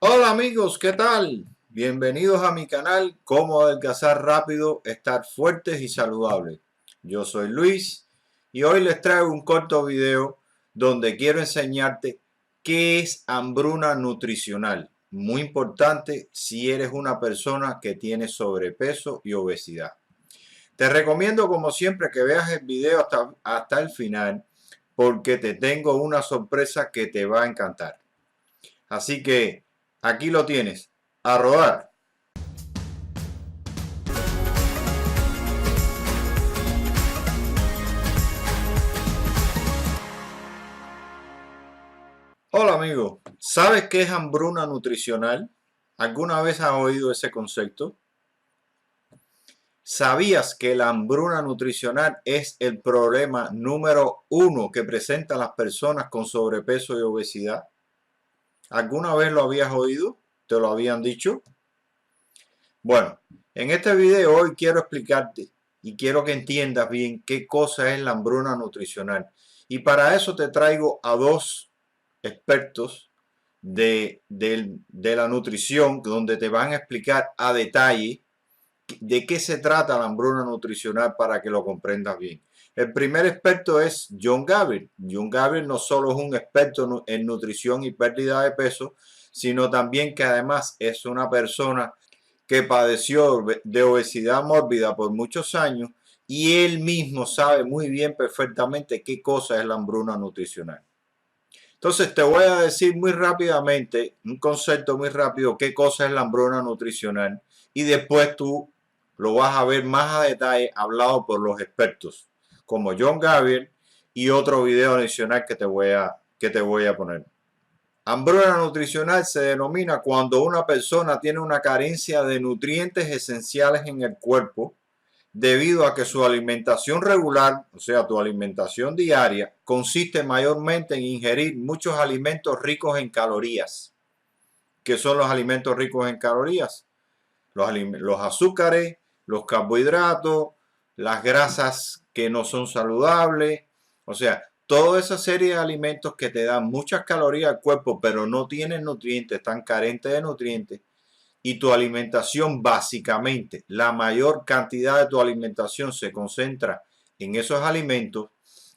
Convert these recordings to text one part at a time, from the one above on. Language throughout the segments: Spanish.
Hola amigos, ¿qué tal? Bienvenidos a mi canal Cómo adelgazar rápido, estar fuertes y saludables. Yo soy Luis y hoy les traigo un corto video donde quiero enseñarte qué es hambruna nutricional. Muy importante si eres una persona que tiene sobrepeso y obesidad. Te recomiendo como siempre que veas el video hasta el final porque te tengo una sorpresa que te va a encantar. Así que aquí lo tienes, a rodar. Hola amigo, ¿sabes qué es hambruna nutricional? ¿Alguna vez has oído ese concepto? ¿Sabías que la hambruna nutricional es el problema número uno que presentan las personas con sobrepeso y obesidad? ¿Alguna vez lo habías oído? ¿Te lo habían dicho? Bueno, en este video hoy quiero explicarte y quiero que entiendas bien qué cosa es la hambruna nutricional. Y para eso te traigo a dos expertos de la nutrición donde te van a explicar a detalle de qué se trata la hambruna nutricional para que lo comprendas bien. El primer experto es John Gabriel. John Gabriel no solo es un experto en nutrición y pérdida de peso, sino también que además es una persona que padeció de obesidad mórbida por muchos años y él mismo sabe muy bien perfectamente qué cosa es la hambruna nutricional. Entonces te voy a decir muy rápidamente, un concepto muy rápido, qué cosa es la hambruna nutricional y después tú lo vas a ver más a detalle hablado por los expertos como John Gabriel y otro video adicional que te voy a poner. Hambruna nutricional se denomina cuando una persona tiene una carencia de nutrientes esenciales en el cuerpo debido a que su alimentación regular, o sea, tu alimentación diaria, consiste mayormente en ingerir muchos alimentos ricos en calorías. ¿Qué son los alimentos ricos en calorías? Los azúcares, los carbohidratos, las grasas que no son saludables, o sea, toda esa serie de alimentos que te dan muchas calorías al cuerpo, pero no tienen nutrientes, están carentes de nutrientes, y tu alimentación básicamente, la mayor cantidad de tu alimentación se concentra en esos alimentos,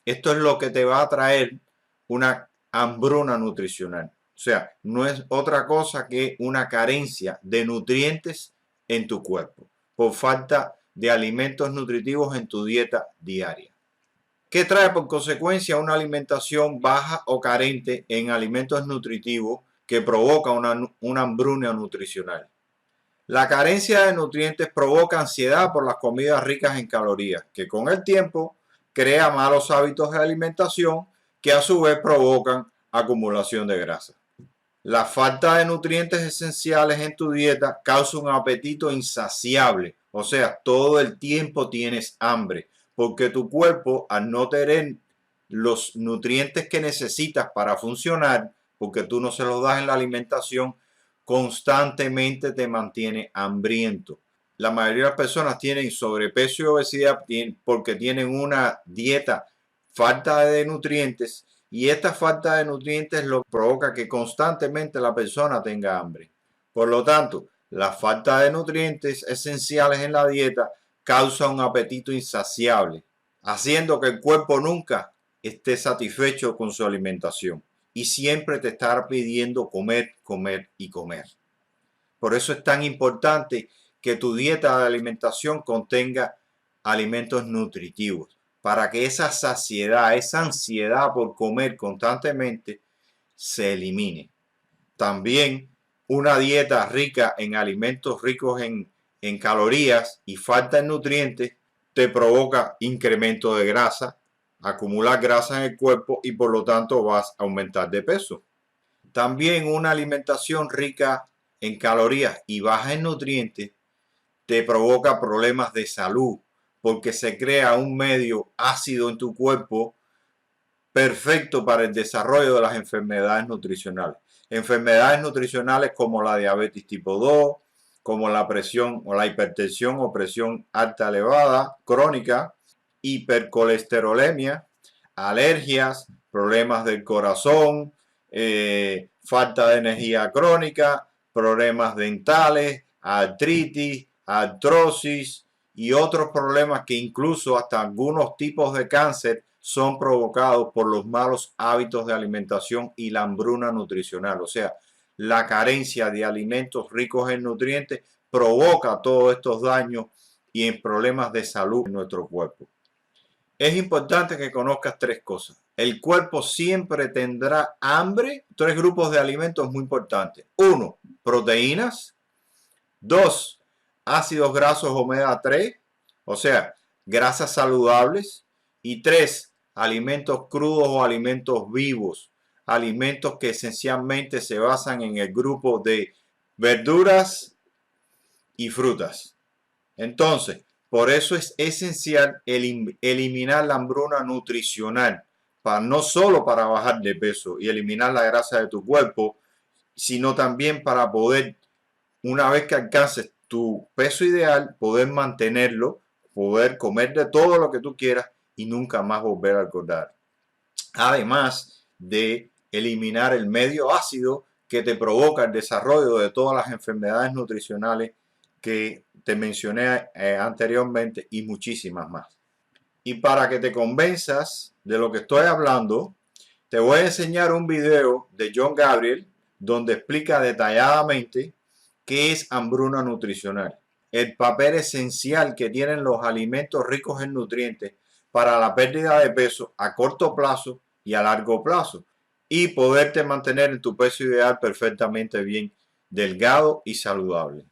esto es lo que te va a traer una hambruna nutricional. O sea, no es otra cosa que una carencia de nutrientes en tu cuerpo por falta de alimentos nutritivos en tu dieta diaria. ¿Qué trae por consecuencia una alimentación baja o carente en alimentos nutritivos que provoca una hambruna nutricional? La carencia de nutrientes provoca ansiedad por las comidas ricas en calorías, que con el tiempo crea malos hábitos de alimentación que a su vez provocan acumulación de grasa. La falta de nutrientes esenciales en tu dieta causa un apetito insaciable, o sea, todo el tiempo tienes hambre, porque tu cuerpo al no tener los nutrientes que necesitas para funcionar, porque tú no se los das en la alimentación, constantemente te mantiene hambriento. La mayoría de las personas tienen sobrepeso y obesidad porque tienen una dieta falta de nutrientes y esta falta de nutrientes lo provoca que constantemente la persona tenga hambre. Por lo tanto, la falta de nutrientes esenciales en la dieta causa un apetito insaciable, haciendo que el cuerpo nunca esté satisfecho con su alimentación y siempre te estará pidiendo comer, comer y comer. Por eso es tan importante que tu dieta de alimentación contenga alimentos nutritivos, para que esa saciedad, esa ansiedad por comer constantemente se elimine. También una dieta rica en alimentos ricos en calorías y falta de nutrientes te provoca incremento de grasa, acumular grasa en el cuerpo y por lo tanto vas a aumentar de peso. También una alimentación rica en calorías y baja en nutrientes te provoca problemas de salud porque se crea un medio ácido en tu cuerpo perfecto para el desarrollo de las enfermedades nutricionales. Enfermedades nutricionales como la diabetes tipo 2, como la presión o la hipertensión o presión alta elevada crónica, hipercolesterolemia, alergias, problemas del corazón, falta de energía crónica, problemas dentales, artritis, artrosis y otros problemas que incluso hasta algunos tipos de cáncer son provocados por los malos hábitos de alimentación y la hambruna nutricional. O sea, la carencia de alimentos ricos en nutrientes provoca todos estos daños y en problemas de salud en nuestro cuerpo. Es importante que conozcas tres cosas. El cuerpo siempre tendrá hambre. Tres grupos de alimentos muy importantes. 1, proteínas. 2, ácidos grasos omega 3, o sea, grasas saludables. Y 3, alimentos crudos o alimentos vivos. Alimentos que esencialmente se basan en el grupo de verduras y frutas. Entonces, por eso es esencial eliminar la hambruna nutricional, no solo para bajar de peso y eliminar la grasa de tu cuerpo, sino también para poder, una vez que alcances tu peso ideal, poder mantenerlo, poder comer de todo lo que tú quieras y nunca más volver a engordar. Además de eliminar el medio ácido que te provoca el desarrollo de todas las enfermedades nutricionales que te mencioné anteriormente y muchísimas más. Y para que te convenzas de lo que estoy hablando, te voy a enseñar un video de John Gabriel donde explica detalladamente qué es hambruna nutricional, el papel esencial que tienen los alimentos ricos en nutrientes para la pérdida de peso a corto plazo y a largo plazo y poderte mantener en tu peso ideal perfectamente bien, delgado y saludable.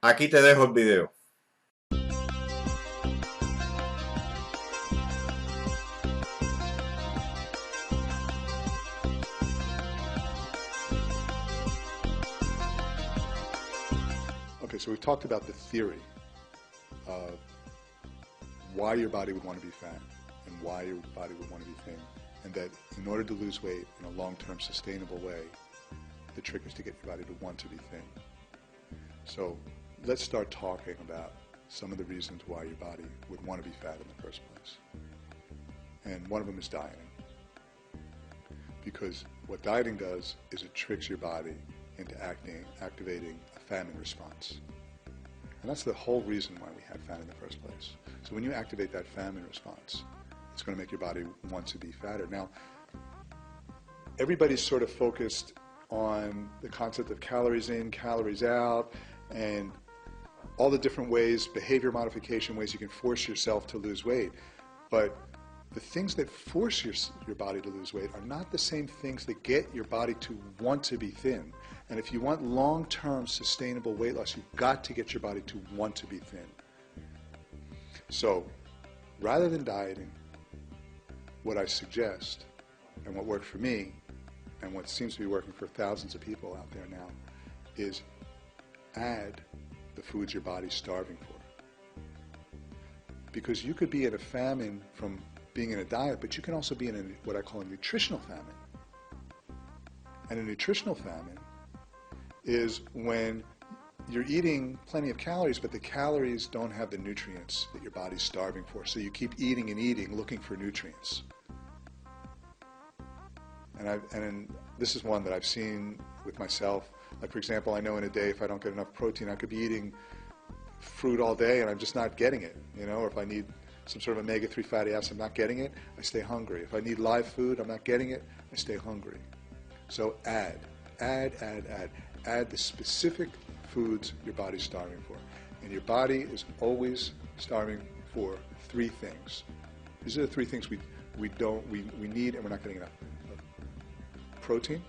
Aquí te dejo el video. Okay, so we've talked about the theory of why your body would want to be fat and why your body would want to be thin, and that in order to lose weight in a long-term sustainable way, the trick is to get your body to want to be thin. So let's start talking about some of the reasons why your body would want to be fat in the first place. And one of them is dieting. Because what dieting does is it tricks your body into activating a famine response. And that's the whole reason why we have fat in the first place. So when you activate that famine response, it's going to make your body want to be fatter. Now, everybody's sort of focused on the concept of calories in, calories out, and all the different ways, behavior modification ways you can force yourself to lose weight. But the things that force your body to lose weight are not the same things that get your body to want to be thin. And if you want long-term sustainable weight loss, you've got to get your body to want to be thin. So rather than dieting, what I suggest, and what worked for me, and what seems to be working for thousands of people out there now, is add the foods your body's starving for. Because you could be in a famine from being in a diet, but you can also be in what I call a nutritional famine. And a nutritional famine is when you're eating plenty of calories, but the calories don't have the nutrients that your body's starving for. So you keep eating and eating, looking for nutrients. And this is one that I've seen with myself. Like, for example, I know in a day if I don't get enough protein, I could be eating fruit all day and I'm just not getting it, you know, or if I need some sort of omega-3 fatty acid, I'm not getting it, I stay hungry. If I need live food, I'm not getting it, I stay hungry. So add the specific foods your body's starving for. And your body is always starving for three things. These are the three things we need and we're not getting enough. Protein,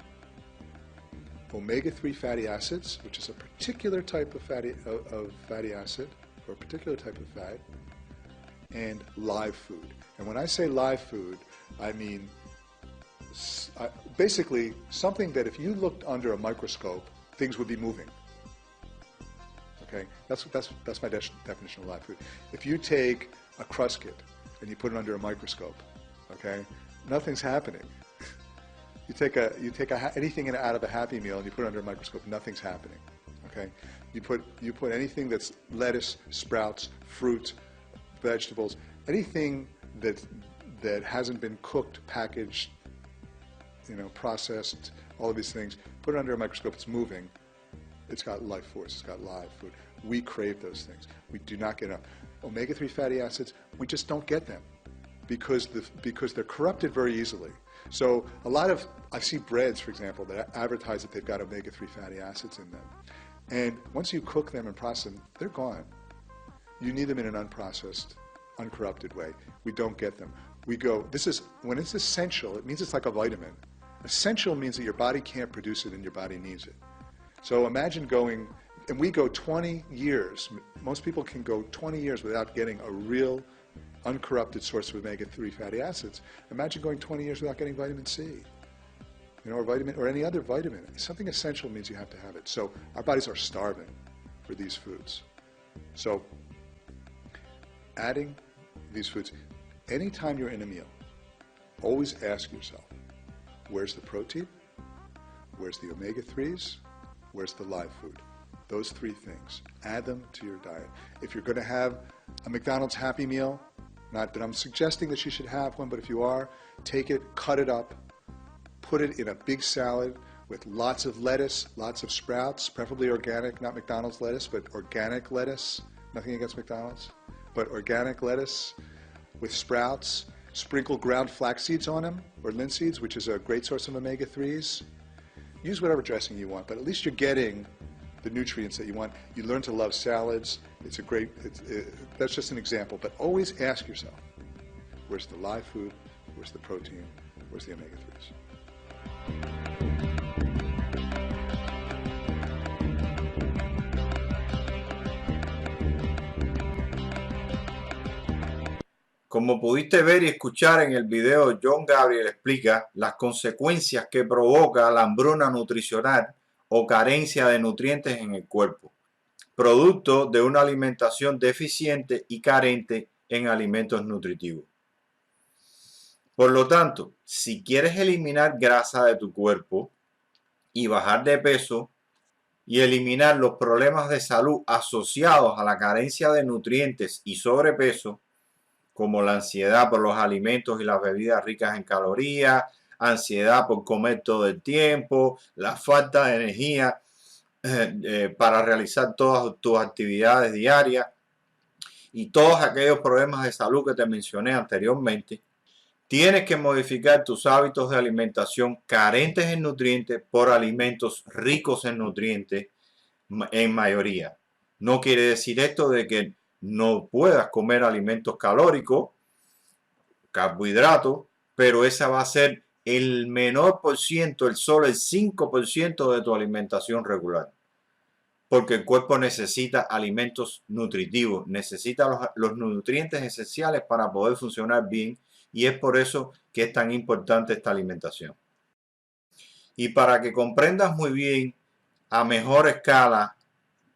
omega-3 fatty acids, which is a particular type of fatty acid, or a particular type of fat, and live food. And when I say live food, I mean basically something that if you looked under a microscope, things would be moving. Okay, that's my definition of live food. If you take a Cruskit and you put it under a microscope, okay, nothing's happening. You take anything out of a Happy Meal and you put it under a microscope, nothing's happening. Okay, you put anything that's lettuce, sprouts, fruit, vegetables, anything that hasn't been cooked, packaged, you know, processed, all of these things, put it under a microscope, it's moving, It's got life force. It's got live food. We crave those things. We do not get enough. Omega-3 fatty acids, we just don't get them because they're corrupted very easily. So a lot of, I see breads, for example, that advertise that they've got omega-3 fatty acids in them. And once you cook them and process them, they're gone. You need them in an unprocessed, uncorrupted way. We don't get them. We go, when it's essential, it means it's like a vitamin. Essential means that your body can't produce it and your body needs it. So imagine going, and we go 20 years, most people can go 20 years without getting a real uncorrupted source of omega-3 fatty acids. Imagine going 20 years without getting vitamin C, or vitamin, or any other vitamin. Something essential means you have to have it. So our bodies are starving for these foods. So adding these foods, anytime you're in a meal, always ask yourself, where's the protein? Where's the omega-3s? Where's the live food? Those three things. Add them to your diet. If you're going to have a McDonald's Happy Meal, not that I'm suggesting that you should have one, but if you are, take it, cut it up, put it in a big salad with lots of lettuce, lots of sprouts, preferably organic, not McDonald's lettuce, but organic lettuce. Nothing against McDonald's, but organic lettuce with sprouts. Sprinkle ground flax seeds on them, or linseeds, which is a great source of omega-3s. Use whatever dressing you want, but at least you're getting the nutrients that you want. You learn to love salads. It's a great, that's just an example, but always ask yourself, where's the live food? Where's the protein? Where's the omega-3s? Como pudiste ver y escuchar en el video, John Gabriel explica las consecuencias que provoca la hambruna nutricional o carencia de nutrientes en el cuerpo, producto de una alimentación deficiente y carente en alimentos nutritivos. Por lo tanto, si quieres eliminar grasa de tu cuerpo y bajar de peso y eliminar los problemas de salud asociados a la carencia de nutrientes y sobrepeso, como la ansiedad por los alimentos y las bebidas ricas en calorías, ansiedad por comer todo el tiempo, la falta de energía para realizar todas tus actividades diarias y todos aquellos problemas de salud que te mencioné anteriormente, tienes que modificar tus hábitos de alimentación carentes en nutrientes por alimentos ricos en nutrientes en mayoría. No quiere decir esto de que no puedas comer alimentos calóricos, carbohidratos, pero esa va a ser el menor por ciento, solo el 5% de tu alimentación regular. Porque el cuerpo necesita alimentos nutritivos, necesita los nutrientes esenciales para poder funcionar bien, y es por eso que es tan importante esta alimentación. Y para que comprendas muy bien a mejor escala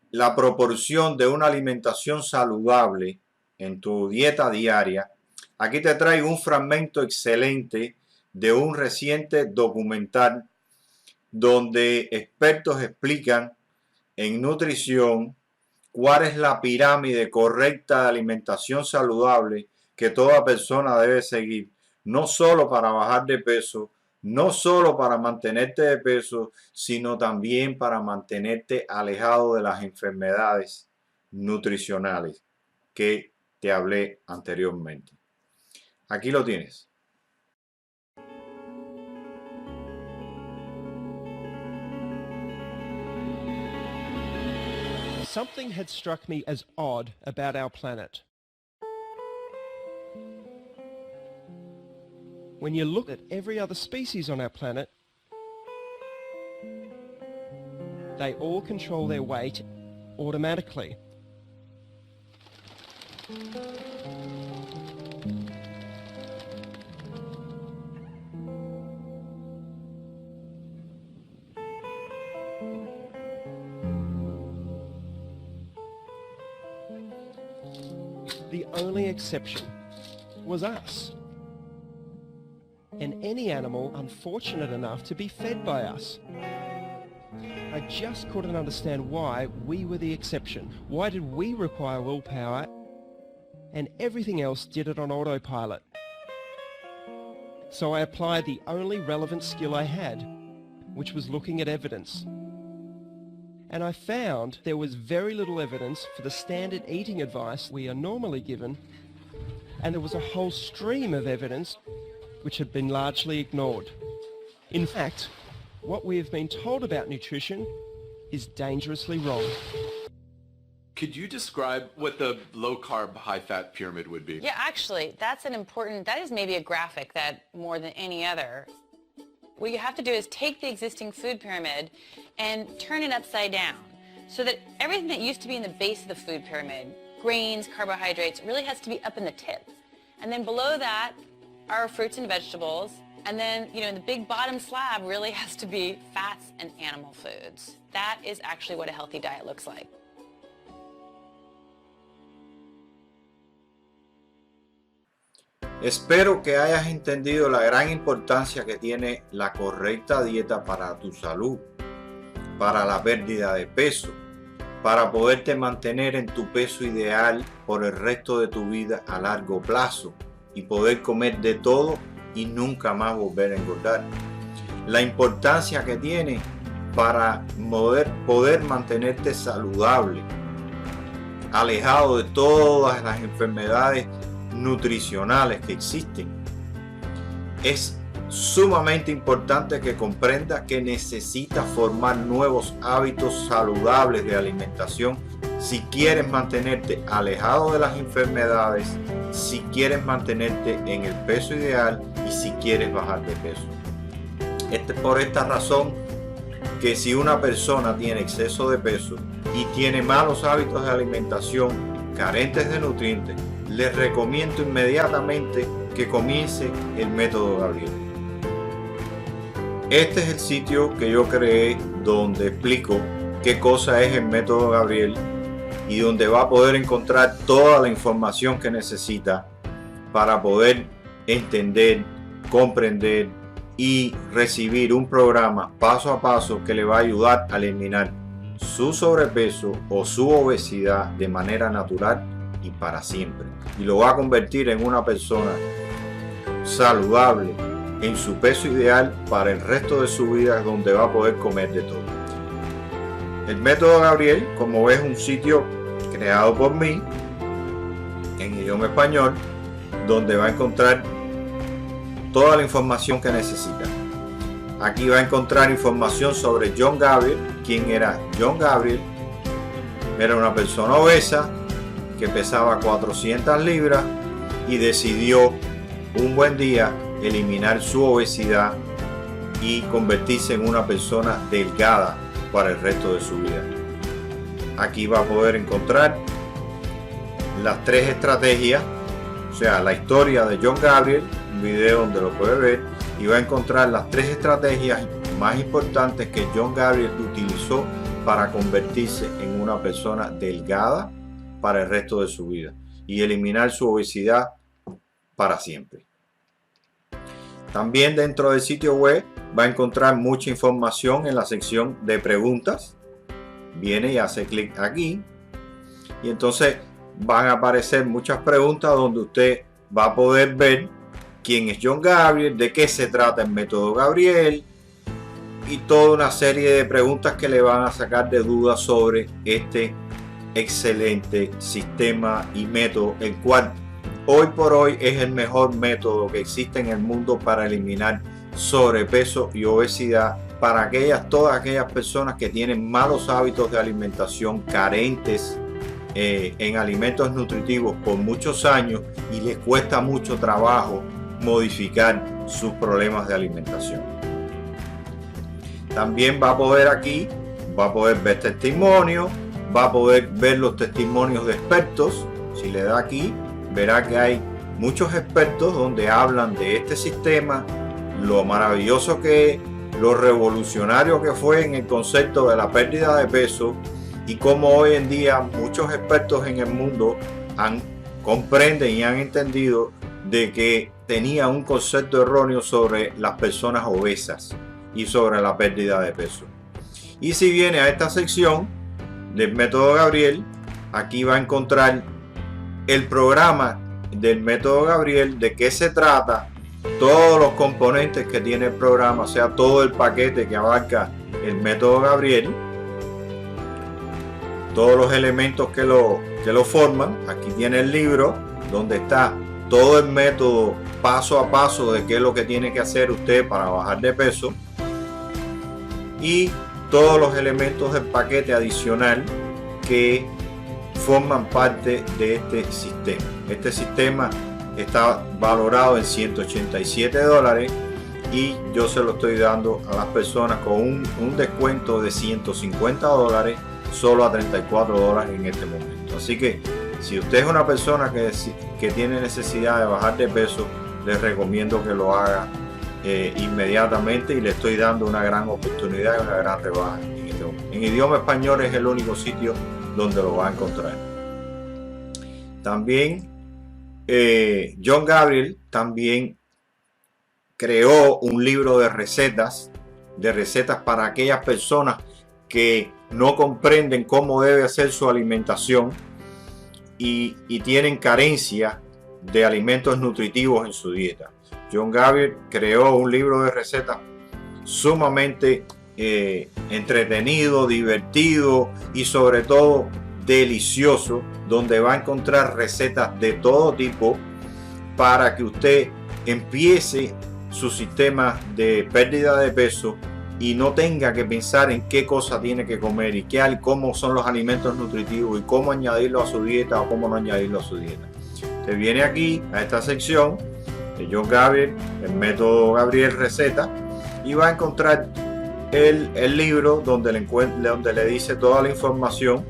la proporción de una alimentación saludable en tu dieta diaria, aquí te traigo un fragmento excelente de un reciente documental donde expertos explican en nutrición cuál es la pirámide correcta de alimentación saludable que toda persona debe seguir, no solo para bajar de peso, no solo para mantenerte de peso, sino también para mantenerte alejado de las enfermedades nutricionales que te hablé anteriormente. Aquí lo tienes. Something had struck me as odd about our planet. When you look at every other species on our planet, they all control their weight automatically. The only exception was us. And any animal unfortunate enough to be fed by us. I just couldn't understand why we were the exception. Why did we require willpower and everything else did it on autopilot? So I applied the only relevant skill I had, which was looking at evidence. And I found there was very little evidence for the standard eating advice we are normally given, and there was a whole stream of evidence which had been largely ignored. In fact, what we have been told about nutrition is dangerously wrong. Could you describe what the low-carb, high-fat pyramid would be? Yeah, actually, that is maybe a graphic that more than any other. What you have to do is take the existing food pyramid and turn it upside down so that everything that used to be in the base of the food pyramid, grains, carbohydrates, really has to be up in the tip. And then below that are fruits and vegetables. And then, in the big bottom slab really has to be fats and animal foods. That is actually what a healthy diet looks like. Espero que hayas entendido la gran importancia que tiene la correcta dieta para tu salud, para la pérdida de peso, para poderte mantener en tu peso ideal por el resto de tu vida a largo plazo y poder comer de todo y nunca más volver a engordar. La importancia que tiene para poder mantenerte saludable, alejado de todas las enfermedades nutricionales que existen. Es sumamente importante que comprenda que necesitas formar nuevos hábitos saludables de alimentación si quieres mantenerte alejado de las enfermedades, si quieres mantenerte en el peso ideal y si quieres bajar de peso. Por esta razón que si una persona tiene exceso de peso y tiene malos hábitos de alimentación carentes de nutrientes, les recomiendo inmediatamente que comience el método Gabriel. Este es el sitio que yo creé donde explico qué cosa es el método Gabriel y donde va a poder encontrar toda la información que necesita para poder entender, comprender y recibir un programa paso a paso que le va a ayudar a eliminar su sobrepeso o su obesidad de manera natural y para siempre, y lo va a convertir en una persona saludable en su peso ideal para el resto de su vida, donde va a poder comer de todo. El método Gabriel, como ves, es un sitio creado por mí en idioma español, donde va a encontrar toda la información que necesita. Aquí va a encontrar información sobre John Gabriel. ¿Quién era John Gabriel? Era una persona obesa que pesaba 400 libras y decidió un buen día eliminar su obesidad y convertirse en una persona delgada para el resto de su vida. Aquí va a poder encontrar las 3 estrategias, o sea, la historia de John Gabriel, un video donde lo puede ver, y va a encontrar las 3 estrategias más importantes que John Gabriel utilizó para convertirse en una persona delgada para el resto de su vida y eliminar su obesidad para siempre. También dentro del sitio web va a encontrar mucha información en la sección de preguntas. Viene y hace clic aquí y entonces van a aparecer muchas preguntas donde usted va a poder ver quién es John Gabriel, de qué se trata el método Gabriel y toda una serie de preguntas que le van a sacar de dudas sobre este excelente sistema y método, el cual hoy por hoy es el mejor método que existe en el mundo para eliminar sobrepeso y obesidad para todas aquellas personas que tienen malos hábitos de alimentación, carentes en alimentos nutritivos por muchos años y les cuesta mucho trabajo modificar sus problemas de alimentación. También va a poder ver testimonios, va a poder ver los testimonios de expertos. Si le da aquí, verá que hay muchos expertos donde hablan de este sistema, lo maravilloso que es, lo revolucionario que fue en el concepto de la pérdida de peso y cómo hoy en día muchos expertos en el mundo comprenden y han entendido de que tenía un concepto erróneo sobre las personas obesas y sobre la pérdida de peso. Y si viene a esta sección del método Gabriel, aquí va a encontrar el programa del método Gabriel, de qué se trata, todos los componentes que tiene el programa, o sea, todo el paquete que abarca el método Gabriel. todos los elementos que lo forman. Aquí tiene el libro donde está todo el método paso a paso de qué es lo que tiene que hacer usted para bajar de peso, y todos los elementos del paquete adicional que forman parte de este sistema. Este sistema está valorado en $187 y yo se lo estoy dando a las personas con un descuento de $150 solo a $34 en este momento. Así que si usted es una persona que tiene necesidad de bajar de peso, les recomiendo que lo haga inmediatamente, y le estoy dando una gran oportunidad y una gran rebaja en este momento. En idioma español es el único sitio donde lo va a encontrar. También John Gabriel también creó un libro de recetas para aquellas personas que no comprenden cómo debe hacer su alimentación y tienen carencia de alimentos nutritivos en su dieta. John Gabriel creó un libro de recetas sumamente entretenido, divertido y sobre todo delicioso, donde va a encontrar recetas de todo tipo para que usted empiece su sistema de pérdida de peso y no tenga que pensar en qué cosa tiene que comer y cómo son los alimentos nutritivos y cómo añadirlo a su dieta o cómo no añadirlo a su dieta. Usted viene aquí a esta sección de John Gabriel, el método Gabriel Receta, y va a encontrar el libro donde le dice toda la información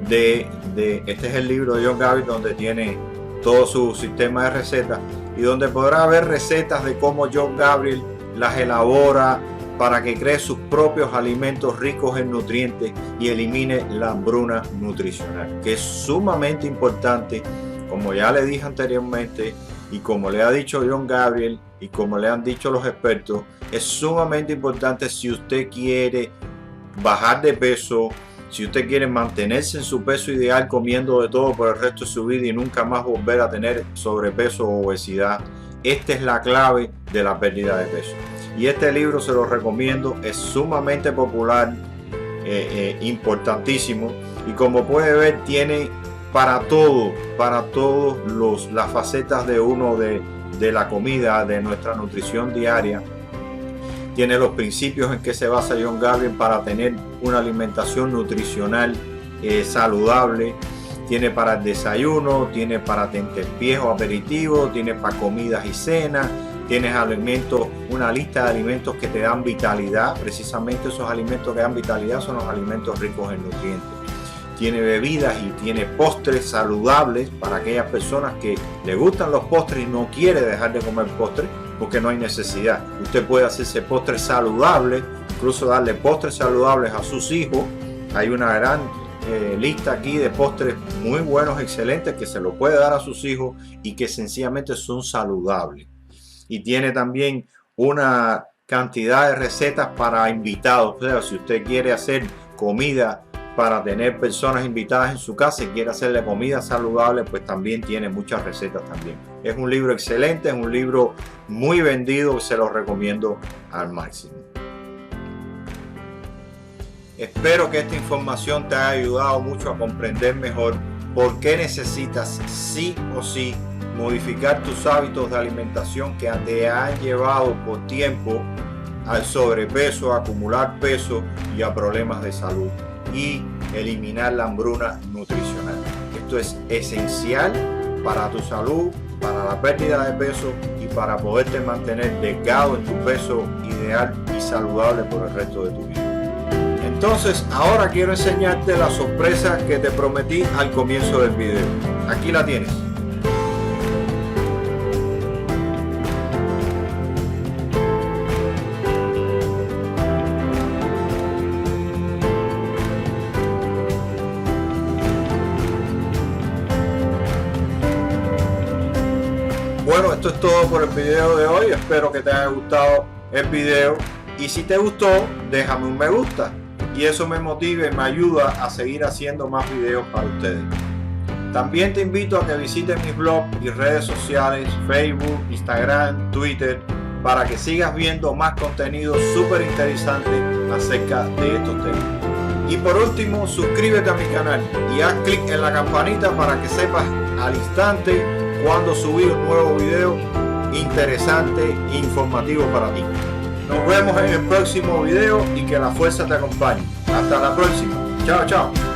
este es el libro de John Gabriel, donde tiene todo su sistema de recetas y donde podrá ver recetas de cómo John Gabriel las elabora para que cree sus propios alimentos ricos en nutrientes y elimine la hambruna nutricional, que es sumamente importante, como ya le dije anteriormente y como le ha dicho John Gabriel y como le han dicho los expertos. Es sumamente importante si usted quiere bajar de peso, si usted quiere mantenerse en su peso ideal comiendo de todo por el resto de su vida y nunca más volver a tener sobrepeso o obesidad. Esta es la clave de la pérdida de peso. Y este libro se lo recomiendo, es sumamente popular, importantísimo, y como puede ver tiene para todas las facetas de la comida, de nuestra nutrición diaria. Tiene los principios en que se basa John Gabriel para tener una alimentación nutricional saludable. Tiene para el desayuno, tiene para tentempiés o aperitivo, tiene para comidas y cenas. Tienes alimentos, una lista de alimentos que te dan vitalidad. Precisamente esos alimentos que dan vitalidad son los alimentos ricos en nutrientes. Tiene bebidas y tiene postres saludables para aquellas personas que le gustan los postres y no quiere dejar de comer postres porque no hay necesidad. Usted puede hacerse postres saludables, incluso darle postres saludables a sus hijos. Hay una gran lista aquí de postres muy buenos, excelentes, que se lo puede dar a sus hijos y que sencillamente son saludables. Y tiene también una cantidad de recetas para invitados. O sea, si usted quiere hacer comida para tener personas invitadas en su casa y quiere hacerle comida saludable, pues también tiene muchas recetas también. Es un libro excelente, es un libro muy vendido, se lo recomiendo al máximo. Espero que esta información te haya ayudado mucho a comprender mejor por qué necesitas sí o sí modificar tus hábitos de alimentación que te han llevado por tiempo al sobrepeso, a acumular peso y a problemas de salud, y eliminar la hambruna nutricional. Esto es esencial para tu salud, para la pérdida de peso y para poderte mantener delgado en tu peso ideal y saludable por el resto de tu vida. Entonces, ahora quiero enseñarte la sorpresa que te prometí al comienzo del video. Aquí la tienes. Bueno, esto es todo por el video de hoy. Espero que te haya gustado el video, y si te gustó, déjame un me gusta y eso me motiva y me ayuda a seguir haciendo más videos para ustedes. También te invito a que visites mis blogs y redes sociales, Facebook, Instagram, Twitter, para que sigas viendo más contenido súper interesante acerca de estos temas. Y por último, suscríbete a mi canal y haz clic en la campanita para que sepas al instante cuando subir un nuevo video interesante e informativo para ti. Nos vemos en el próximo video y que la fuerza te acompañe. Hasta la próxima. Chao, chao.